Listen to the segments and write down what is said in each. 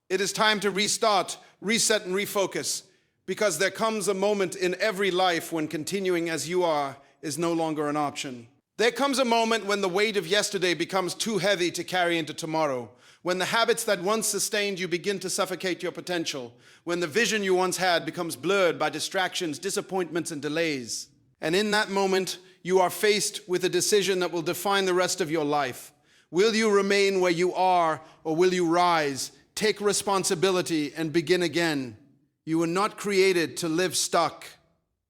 It is time to restart, reset, and refocus, because there comes a moment in every life when continuing as you are is no longer an option. There comes a moment when the weight of yesterday becomes too heavy to carry into tomorrow, when the habits that once sustained you begin to suffocate your potential, when the vision you once had becomes blurred by distractions, disappointments, and delays. And in that moment, you are faced with a decision that will define the rest of your life. Will you remain where you are, or will you rise, take responsibility, and begin again? You were not created to live stuck.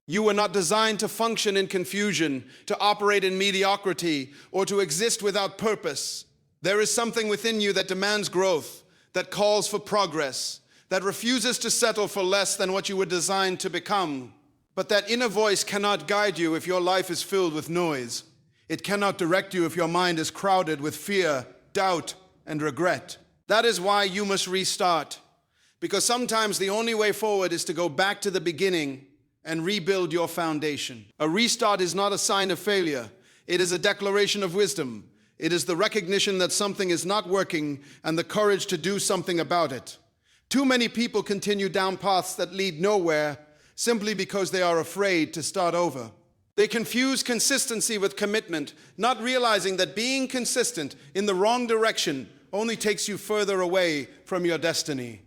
You were not designed to function in confusion, to operate in mediocrity, or to exist without purpose. There is something within you that demands growth, that calls for progress, that refuses to settle for less than what you were designed to become. But that inner voice cannot guide you if your life is filled with noise. It cannot direct you if your mind is crowded with fear, doubt, and regret. That is why you must restart. Because sometimes the only way forward is to go back to the beginning and rebuild your foundation. A restart is not a sign of failure. It is a declaration of wisdom. It is the recognition that something is not working and the courage to do something about it. Too many people continue down paths that lead nowhere simply because they are afraid to start over. They confuse consistency with commitment, not realizing that being consistent in the wrong direction only takes you further away from your destiny.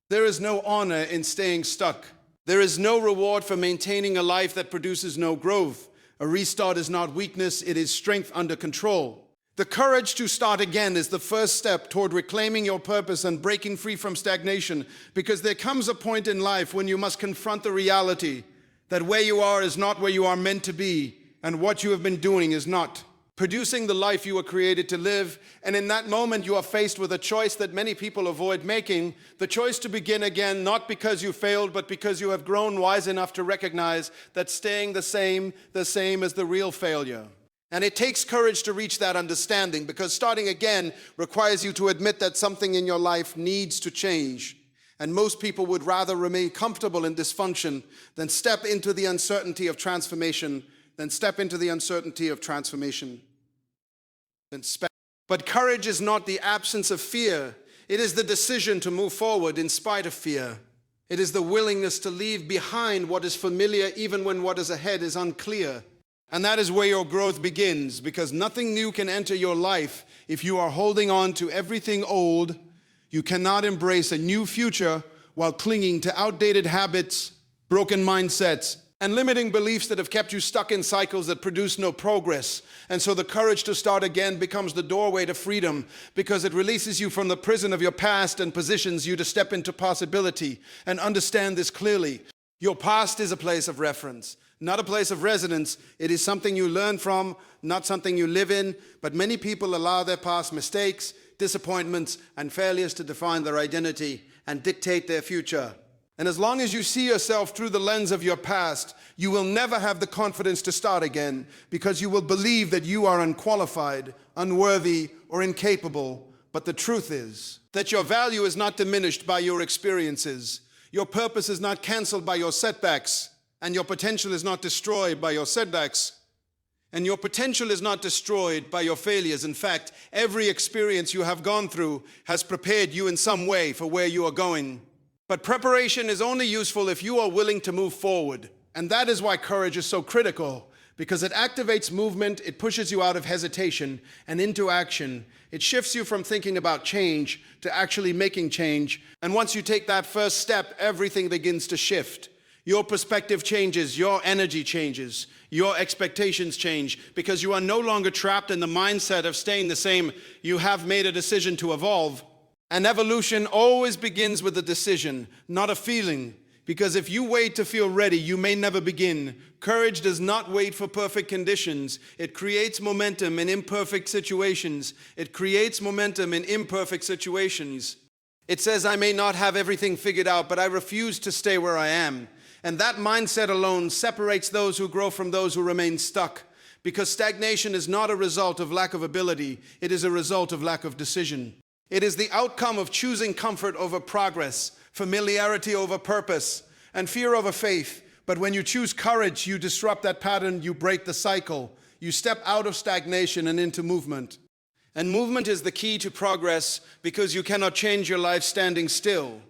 There is no honor in staying stuck. There is no reward for maintaining a life that produces no growth. A restart is not weakness, it is strength under control. The courage to start again is the first step toward reclaiming your purpose and breaking free from stagnation, because there comes a point in life when you must confront the reality that where you are is not where you are meant to be, and what you have been doing is not producing the life you were created to live. And in that moment, you are faced with a choice that many people avoid making, the choice to begin again, not because you failed, but because you have grown wise enough to recognize that staying the same as the real failure. And it takes courage to reach that understanding, because starting again requires you to admit that something in your life needs to change. And most people would rather remain comfortable in dysfunction than step into the uncertainty of transformation, But courage is not the absence of fear. It is the decision to move forward in spite of fear. It is the willingness to leave behind what is familiar even when what is ahead is unclear. And that is where your growth begins, because nothing new can enter your life if you are holding on to everything old. You cannot embrace a new future while clinging to outdated habits, broken mindsets, and limiting beliefs that have kept you stuck in cycles that produce no progress. And so the courage to start again becomes the doorway to freedom, because it releases you from the prison of your past and positions you to step into possibility. And understand this clearly. Your past is a place of reference, not a place of residence. It is something you learn from, not something you live in. But many people allow their past mistakes, disappointments, and failures to define their identity and dictate their future. And as long as you see yourself through the lens of your past, you will never have the confidence to start again, because you will believe that you are unqualified, unworthy, or incapable. But the truth is that your value is not diminished by your experiences. Your purpose is not canceled by your setbacks, and your potential is not destroyed by your setbacks. And your potential is not destroyed by your failures. In fact, every experience you have gone through has prepared you in some way for where you are going. But preparation is only useful if you are willing to move forward. And that is why courage is so critical, because it activates movement, it pushes you out of hesitation and into action. It shifts you from thinking about change to actually making change. And once you take that first step, everything begins to shift. Your perspective changes, your energy changes, your expectations change, because you are no longer trapped in the mindset of staying the same. You have made a decision to evolve. And evolution always begins with a decision, not a feeling. Because if you wait to feel ready, you may never begin. Courage does not wait for perfect conditions. It creates momentum in imperfect situations. It says, I may not have everything figured out, but I refuse to stay where I am. And that mindset alone separates those who grow from those who remain stuck. Because stagnation is not a result of lack of ability. It is a result of lack of decision. It is the outcome of choosing comfort over progress, familiarity over purpose, and fear over faith. But when you choose courage, you disrupt that pattern, you break the cycle. You step out of stagnation and into movement. And movement is the key to progress because you cannot change your life standing still.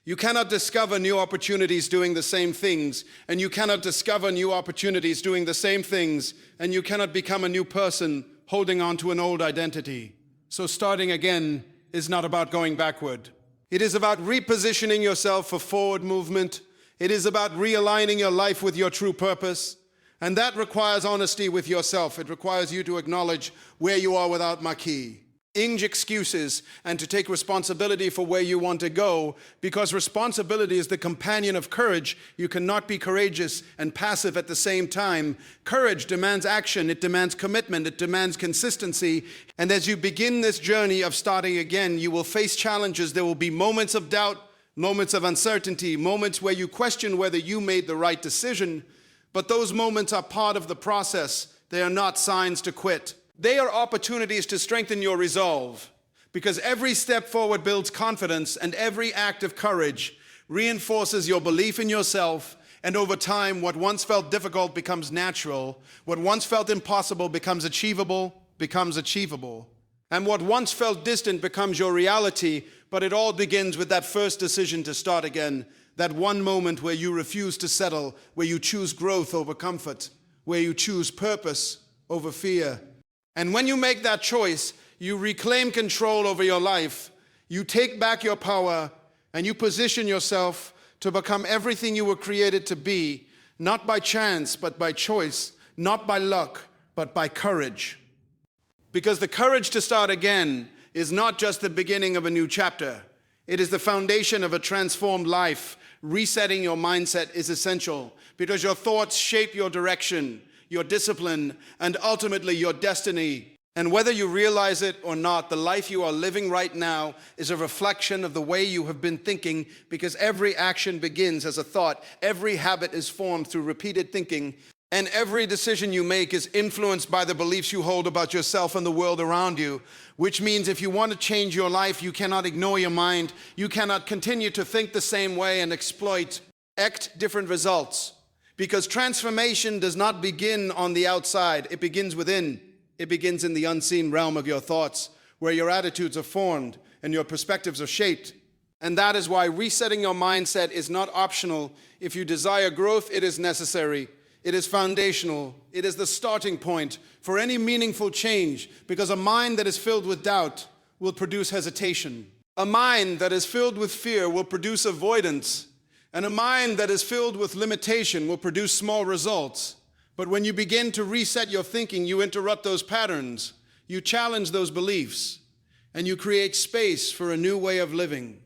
You cannot discover new opportunities doing the same things, and you cannot discover new opportunities doing the same things, and you cannot become a new person holding on to an old identity. So starting again is not about going backward. It is about repositioning yourself for forward movement. It is about realigning your life with your true purpose. And that requires honesty with yourself. It requires you to acknowledge where you are without maquis, excuses, and to take responsibility for where you want to go, because responsibility is the companion of courage. You cannot be courageous and passive at the same time. Courage demands action, it demands commitment, it demands consistency. And as you begin this journey of starting again, you will face challenges. There will be moments of doubt, moments of uncertainty, moments where you question whether you made the right decision. But those moments are part of the process. They are not signs to quit. They are opportunities to strengthen your resolve, because every step forward builds confidence, and every act of courage reinforces your belief in yourself. And over time, what once felt difficult becomes natural. What once felt impossible becomes achievable. And what once felt distant becomes your reality. But it all begins with that first decision to start again. That one moment where you refuse to settle, where you choose growth over comfort, where you choose purpose over fear. And when you make that choice, you reclaim control over your life. You take back your power, and you position yourself to become everything you were created to be, not by chance, but by choice, not by luck, but by courage. Because the courage to start again is not just the beginning of a new chapter. It is the foundation of a transformed life. Resetting your mindset is essential because your thoughts shape your direction, your discipline, and ultimately your destiny. And whether you realize it or not, the life you are living right now is a reflection of the way you have been thinking, because every action begins as a thought. Every habit is formed through repeated thinking, and every decision you make is influenced by the beliefs you hold about yourself and the world around you. Which means if you want to change your life, you cannot ignore your mind. You cannot continue to think the same way and expect different results. Because transformation does not begin on the outside. It begins within. It begins in the unseen realm of your thoughts, where your attitudes are formed and your perspectives are shaped. And that is why resetting your mindset is not optional. If you desire growth, it is necessary. It is foundational. It is the starting point for any meaningful change, because a mind that is filled with doubt will produce hesitation. A mind that is filled with fear will produce avoidance. And a mind that is filled with limitation will produce small results. But when you begin to reset your thinking, you interrupt those patterns, you challenge those beliefs, and you create space for a new way of living.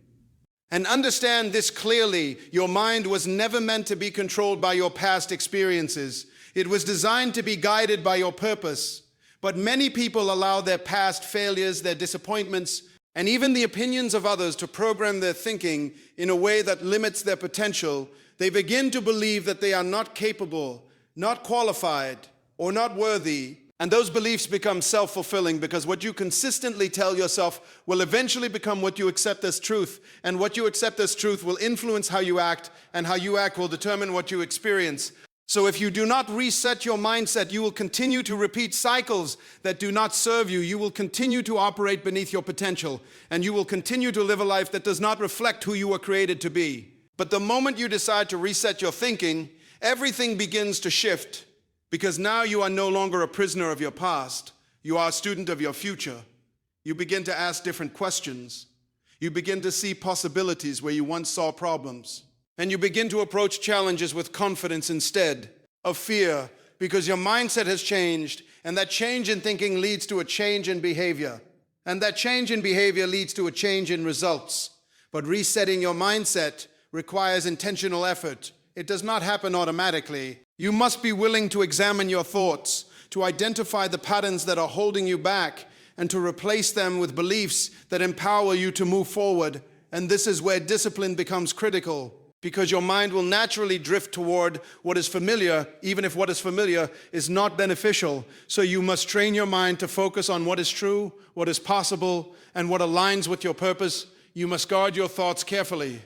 And understand this clearly: your mind was never meant to be controlled by your past experiences. It was designed to be guided by your purpose. But many people allow their past failures, their disappointments, and even the opinions of others to program their thinking in a way that limits their potential. They begin to believe that they are not capable, not qualified, or not worthy. And those beliefs become self-fulfilling, because what you consistently tell yourself will eventually become what you accept as truth. And what you accept as truth will influence how you act, and how you act will determine what you experience. So if you do not reset your mindset, you will continue to repeat cycles that do not serve you. You will continue to operate beneath your potential, and you will continue to live a life that does not reflect who you were created to be. But the moment you decide to reset your thinking, everything begins to shift. Because now you are no longer a prisoner of your past. You are a student of your future. You begin to ask different questions. You begin to see possibilities where you once saw problems. And you begin to approach challenges with confidence instead of fear, because your mindset has changed, and that change in thinking leads to a change in behavior. And that change in behavior leads to a change in results. But resetting your mindset requires intentional effort. It does not happen automatically. You must be willing to examine your thoughts, to identify the patterns that are holding you back, and to replace them with beliefs that empower you to move forward. And this is where discipline becomes critical, because your mind will naturally drift toward what is familiar, even if what is familiar is not beneficial. So you must train your mind to focus on what is true, what is possible, and what aligns with your purpose. You must guard your thoughts carefully,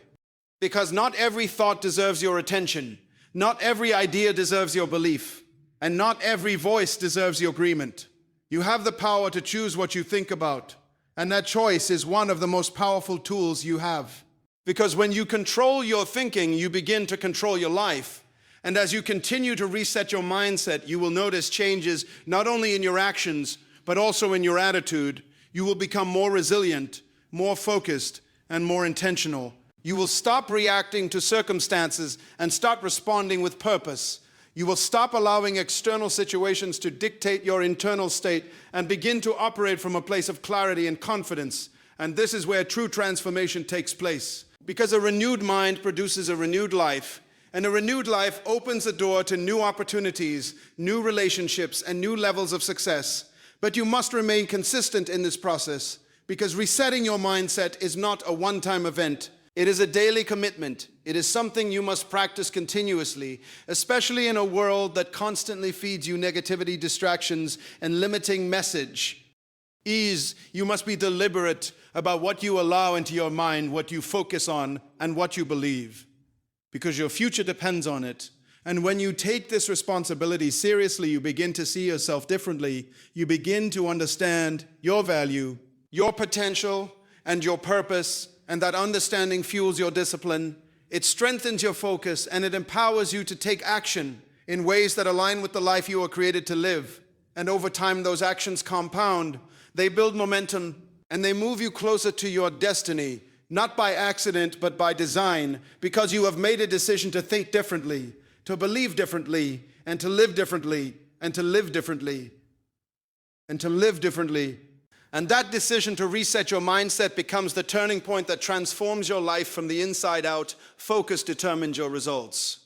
because not every thought deserves your attention. Not every idea deserves your belief, and not every voice deserves your agreement. You have the power to choose what you think about, and that choice is one of the most powerful tools you have. Because when you control your thinking, you begin to control your life. And as you continue to reset your mindset, you will notice changes not only in your actions, but also in your attitude. You will become more resilient, more focused, and more intentional. You will stop reacting to circumstances and start responding with purpose. You will stop allowing external situations to dictate your internal state and begin to operate from a place of clarity and confidence. And this is where true transformation takes place. Because a renewed mind produces a renewed life, and a renewed life opens the door to new opportunities, new relationships, and new levels of success. But you must remain consistent in this process, because resetting your mindset is not a one-time event. It is a daily commitment. It is something you must practice continuously, especially in a world that constantly feeds you negativity, distractions, and limiting message. You must be deliberate about what you allow into your mind, what you focus on, and what you believe, because your future depends on it. And when you take this responsibility seriously, you begin to see yourself differently. You begin to understand your value, your potential, and your purpose. And that understanding fuels your discipline, it strengthens your focus, and it empowers you to take action in ways that align with the life you were created to live. And over time, those actions compound, they build momentum, and they move you closer to your destiny, not by accident, but by design, because you have made a decision to think differently, to believe differently, and to live differently, and to live differently, and to live differently. And that decision to reset your mindset becomes the turning point that transforms your life from the inside out. Focus determines your results.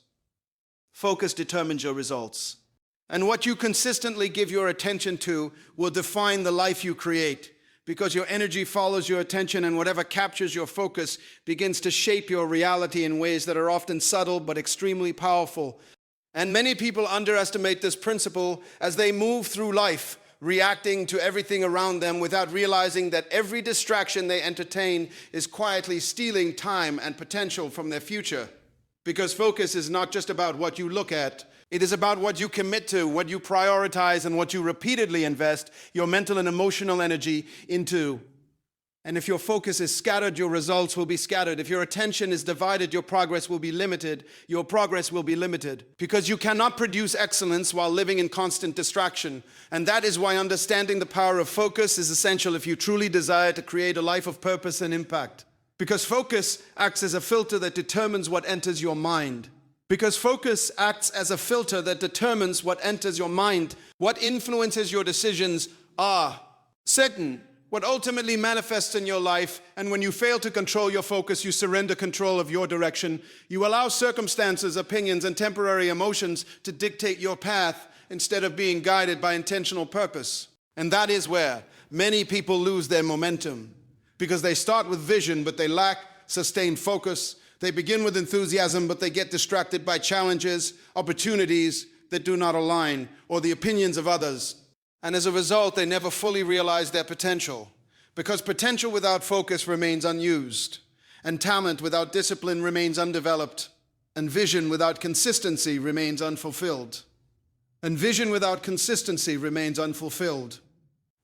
Focus determines your results. And what you consistently give your attention to will define the life you create, because your energy follows your attention, and whatever captures your focus begins to shape your reality in ways that are often subtle but extremely powerful. And many people underestimate this principle as they move through life, reacting to everything around them without realizing that every distraction they entertain is quietly stealing time and potential from their future. Because focus is not just about what you look at, it is about what you commit to, what you prioritize, and what you repeatedly invest your mental and emotional energy into. And if your focus is scattered, your results will be scattered. If your attention is divided, your progress will be limited. Your progress will be limited. Because you cannot produce excellence while living in constant distraction. And that is why understanding the power of focus is essential if you truly desire to create a life of purpose and impact. Because focus acts as a filter that determines what enters your mind. Because focus acts as a filter that determines what enters your mind. What influences your decisions are certain. What ultimately manifests in your life, and when you fail to control your focus, you surrender control of your direction. You allow circumstances, opinions, and temporary emotions to dictate your path instead of being guided by intentional purpose. And that is where many people lose their momentum, because they start with vision, but they lack sustained focus. They begin with enthusiasm, but they get distracted by challenges, opportunities that do not align, or the opinions of others. And as a result, they never fully realize their potential, because potential without focus remains unused, and talent without discipline remains undeveloped, and vision without consistency remains unfulfilled. And vision without consistency remains unfulfilled.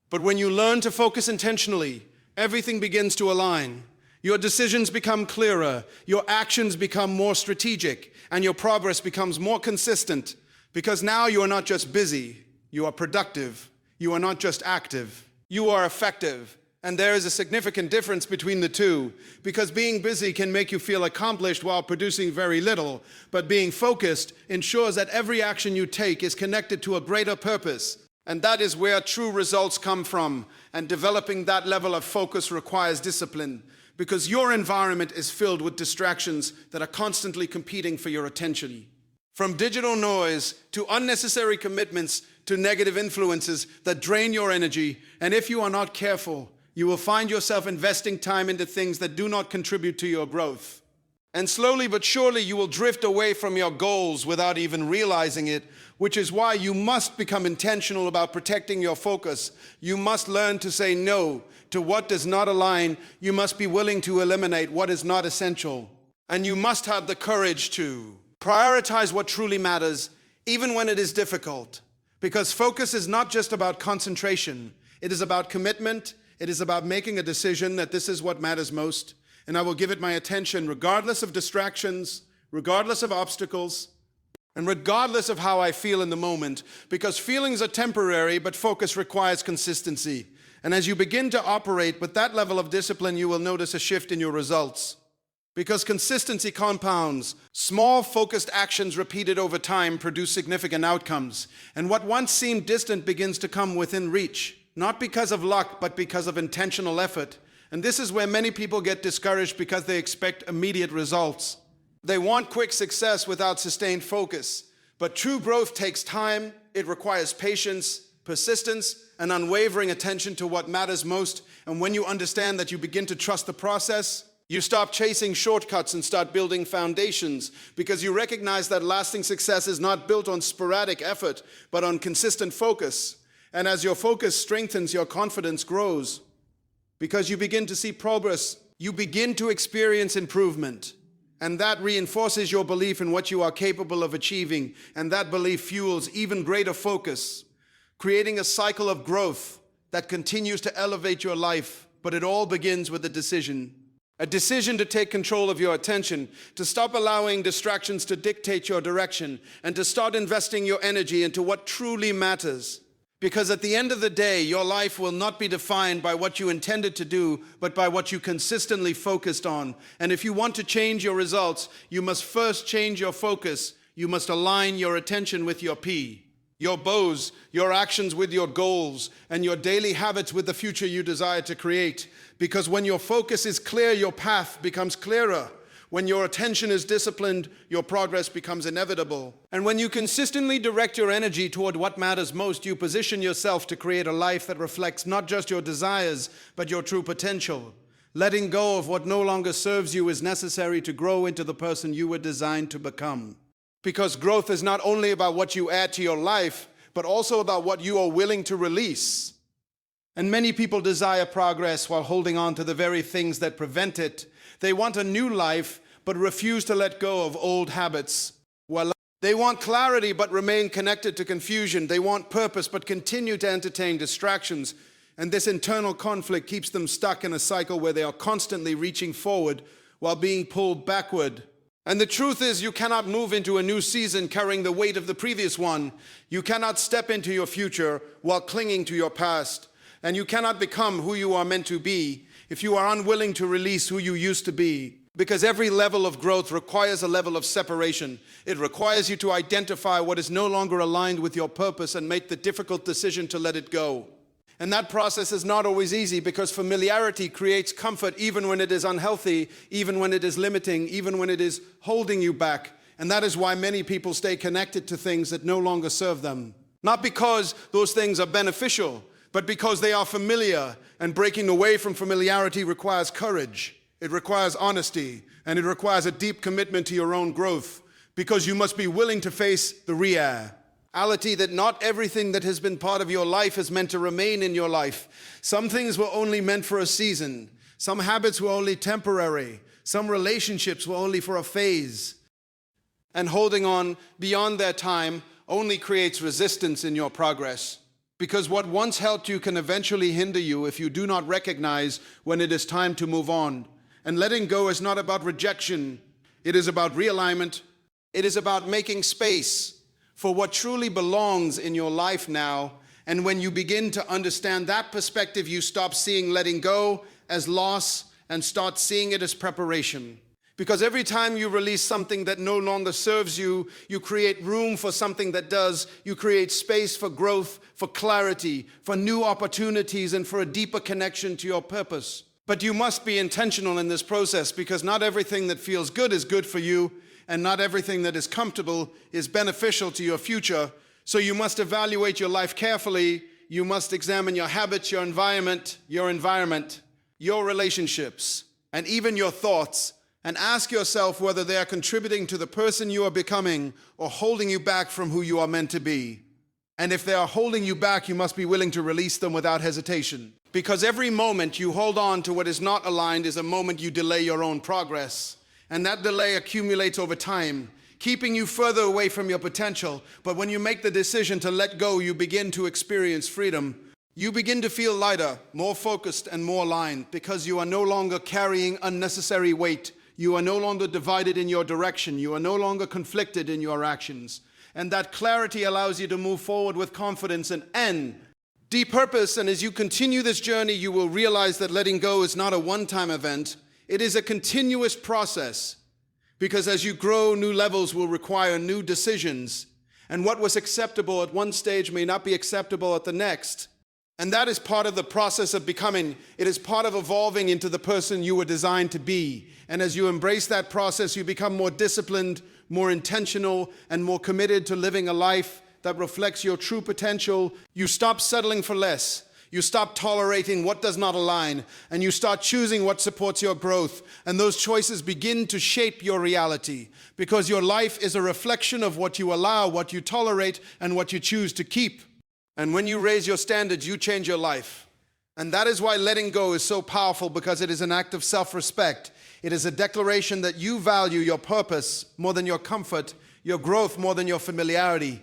But when you learn to focus intentionally, everything begins to align. Your decisions become clearer, your actions become more strategic, and your progress becomes more consistent, because now you are not just busy. You are productive. You are not just active. You are effective. And there is a significant difference between the two, because being busy can make you feel accomplished while producing very little, but being focused ensures that every action you take is connected to a greater purpose. And that is where true results come from. And developing that level of focus requires discipline, because your environment is filled with distractions that are constantly competing for your attention. From digital noise to unnecessary commitments to negative influences that drain your energy, and if you are not careful, you will find yourself investing time into things that do not contribute to your growth. And slowly but surely you will drift away from your goals without even realizing it, which is why you must become intentional about protecting your focus. You must learn to say no to what does not align. You must be willing to eliminate what is not essential. And you must have the courage to prioritize what truly matters, even when it is difficult. Because focus is not just about concentration. It is about commitment. It is about making a decision that this is what matters most, and I will give it my attention regardless of distractions, regardless of obstacles, and regardless of how I feel in the moment, because feelings are temporary, but focus requires consistency. And as you begin to operate with that level of discipline, you will notice a shift in your results. Because consistency compounds. Small, focused actions repeated over time produce significant outcomes. And what once seemed distant begins to come within reach, not because of luck, but because of intentional effort. And this is where many people get discouraged because they expect immediate results. They want quick success without sustained focus. But true growth takes time. It requires patience, persistence, and unwavering attention to what matters most. And when you understand that, you begin to trust the process. You stop chasing shortcuts and start building foundations, because you recognize that lasting success is not built on sporadic effort, but on consistent focus. And as your focus strengthens, your confidence grows, because you begin to see progress. You begin to experience improvement. And that reinforces your belief in what you are capable of achieving. And that belief fuels even greater focus, creating a cycle of growth that continues to elevate your life. But it all begins with a decision. A decision to take control of your attention, to stop allowing distractions to dictate your direction, and to start investing your energy into what truly matters. Because at the end of the day, your life will not be defined by what you intended to do, but by what you consistently focused on. And if you want to change your results, you must first change your focus. You must align your attention with your P, your bows, your actions with your goals, and your daily habits with the future you desire to create. Because when your focus is clear, your path becomes clearer. When your attention is disciplined, your progress becomes inevitable. And when you consistently direct your energy toward what matters most, you position yourself to create a life that reflects not just your desires, but your true potential. Letting go of what no longer serves you is necessary to grow into the person you were designed to become. Because growth is not only about what you add to your life, but also about what you are willing to release. And many people desire progress while holding on to the very things that prevent it. They want a new life, but refuse to let go of old habits. They want clarity, but remain connected to confusion. They want purpose, but continue to entertain distractions. And this internal conflict keeps them stuck in a cycle where they are constantly reaching forward while being pulled backward. And the truth is, you cannot move into a new season carrying the weight of the previous one. You cannot step into your future while clinging to your past. And you cannot become who you are meant to be if you are unwilling to release who you used to be. Because every level of growth requires a level of separation. It requires you to identify what is no longer aligned with your purpose and make the difficult decision to let it go. And that process is not always easy, because familiarity creates comfort even when it is unhealthy, even when it is limiting, even when it is holding you back. And that is why many people stay connected to things that no longer serve them. Not because those things are beneficial, but because they are familiar, and breaking away from familiarity requires courage. It requires honesty, and it requires a deep commitment to your own growth, because you must be willing to face the reality that not everything that has been part of your life is meant to remain in your life. Some things were only meant for a season. Some habits were only temporary. Some relationships were only for a phase. And holding on beyond their time only creates resistance in your progress. Because what once helped you can eventually hinder you if you do not recognize when it is time to move on. And letting go is not about rejection. It is about realignment. It is about making space for what truly belongs in your life now. And when you begin to understand that perspective, you stop seeing letting go as loss and start seeing it as preparation. Because every time you release something that no longer serves you, you create room for something that does. You create space for growth, for clarity, for new opportunities, and for a deeper connection to your purpose. But you must be intentional in this process, because not everything that feels good is good for you, and not everything that is comfortable is beneficial to your future. So you must evaluate your life carefully. You must examine your habits, your environment, your relationships, and even your thoughts. And ask yourself whether they are contributing to the person you are becoming or holding you back from who you are meant to be. And if they are holding you back, you must be willing to release them without hesitation. Because every moment you hold on to what is not aligned is a moment you delay your own progress. And that delay accumulates over time, keeping you further away from your potential. But when you make the decision to let go, you begin to experience freedom. You begin to feel lighter, more focused, and more aligned because you are no longer carrying unnecessary weight. You are no longer divided in your direction. You are no longer conflicted in your actions. And that clarity allows you to move forward with confidence and deep purpose. And as you continue this journey, you will realize that letting go is not a one-time event. It is a continuous process. Because as you grow, new levels will require new decisions. And what was acceptable at one stage may not be acceptable at the next. And that is part of the process of becoming. It is part of evolving into the person you were designed to be. And as you embrace that process, you become more disciplined, more intentional, and more committed to living a life that reflects your true potential. You stop settling for less. You stop tolerating what does not align, and you start choosing what supports your growth. And those choices begin to shape your reality, because your life is a reflection of what you allow, what you tolerate, and what you choose to keep. And when you raise your standards, you change your life. And that is why letting go is so powerful, because it is an act of self-respect. It is a declaration that you value your purpose more than your comfort, your growth more than your familiarity,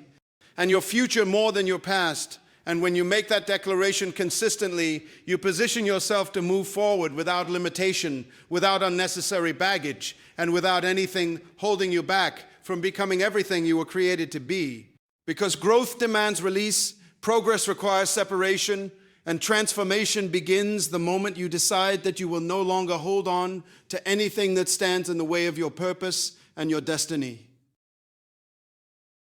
and your future more than your past. And when you make that declaration consistently, you position yourself to move forward without limitation, without unnecessary baggage, and without anything holding you back from becoming everything you were created to be. Because growth demands release, progress requires separation, and transformation begins the moment you decide that you will no longer hold on to anything that stands in the way of your purpose and your destiny.